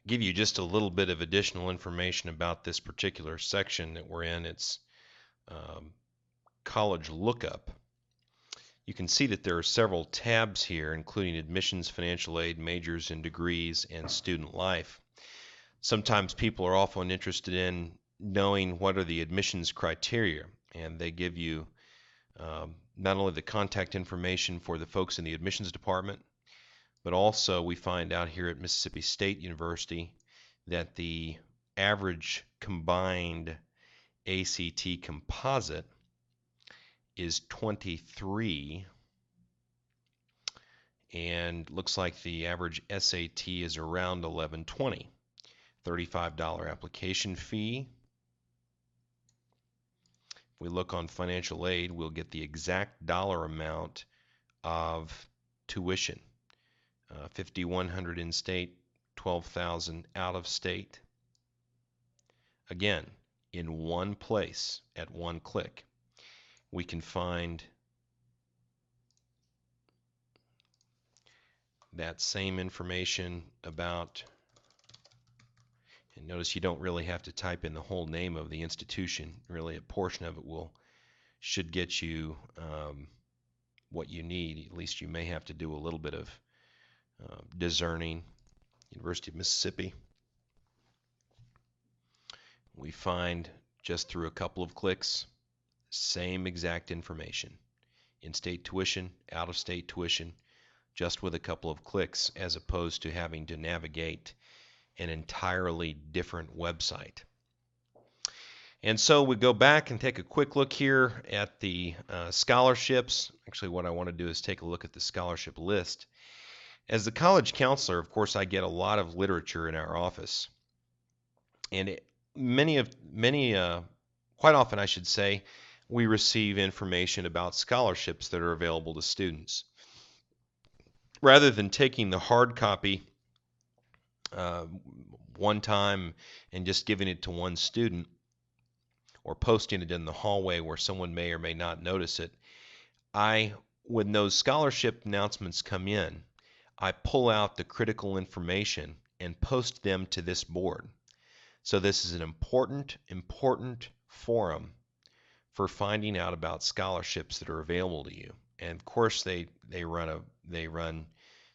give you just a little bit of additional information about this particular section that we're in. It's um, college lookup. You can see that there are several tabs here, including admissions, financial aid, majors and degrees, and student life. Sometimes people are often interested in knowing what are the admissions criteria, and they give you not only the contact information for the folks in the admissions department, but also we find out here at Mississippi State University that the average combined ACT composite is 23, and looks like the average SAT is around 1120. $35 application fee. If we look on financial aid, we'll get the exact dollar amount of tuition. 5,100 in state, 12,000 out of state. Again, in one place at one click. We can find that same information about, and notice you don't really have to type in the whole name of the institution. Really, a portion of it should get you what you need. At least you may have to do a little bit of discerning. University of Mississippi. We find just through a couple of clicks, same exact information. In-state tuition, out-of-state tuition, just with a couple of clicks, as opposed to having to navigate an entirely different website. And so we go back and take a quick look here at the scholarships. Actually, what I want to do is take a look at the scholarship list. As the college counselor, of course, I get a lot of literature in our office. And quite often I should say, we receive information about scholarships that are available to students. Rather than taking the hard copy one time and just giving it to one student, or posting it in the hallway where someone may or may not notice it, when those scholarship announcements come in, I pull out the critical information and post them to this board. So this is an important forum for finding out about scholarships that are available to you. And of course, they run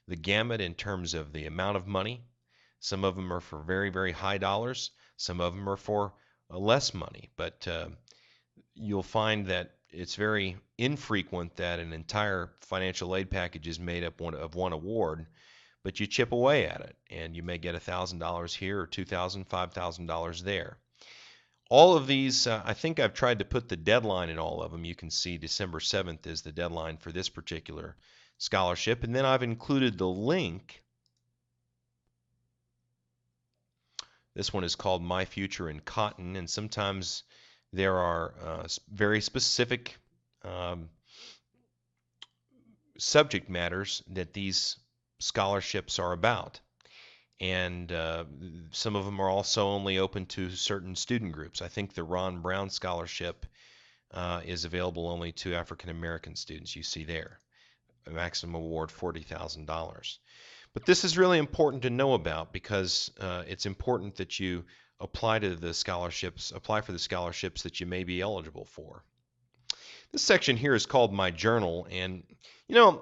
the gamut in terms of the amount of money. Some of them are for very, very high dollars. Some of them are for less money. But you'll find that it's very infrequent that an entire financial aid package is made up of one award, but you chip away at it, and you may get $1,000 here or $2,000, $5,000 there. All of these, I think I've tried to put the deadline in all of them. You can see December 7th is the deadline for this particular scholarship, and then I've included the link. This one is called My Future in Cotton, and sometimes there are very specific subject matters that these scholarships are about. And some of them are also only open to certain student groups. I think the Ron Brown Scholarship is available only to African American students. You see there, a maximum award $40,000. But this is really important to know about because it's important that you apply for the scholarships that you may be eligible for. This section here is called My Journal, and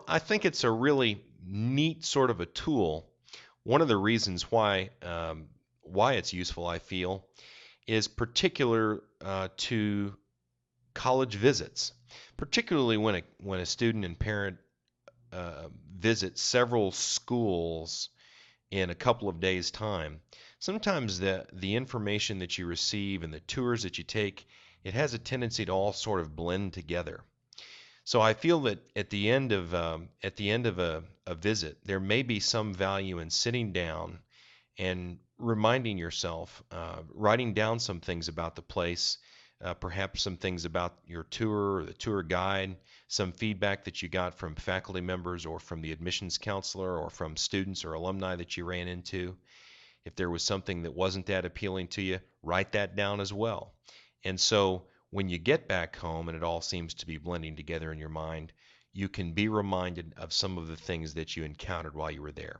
I think it's a really neat sort of a tool. One of the reasons why it's useful, I feel, is particular to college visits, particularly when a student and parent visit several schools in a couple of days' time. Sometimes the information that you receive and the tours that you take, it has a tendency to all sort of blend together. So I feel that at the end of a visit, there may be some value in sitting down and reminding yourself, writing down some things about the place, perhaps some things about your tour or the tour guide, some feedback that you got from faculty members or from the admissions counselor or from students or alumni that you ran into. If there was something that wasn't that appealing to you, write that down as well. And so when you get back home and it all seems to be blending together in your mind, you can be reminded of some of the things that you encountered while you were there.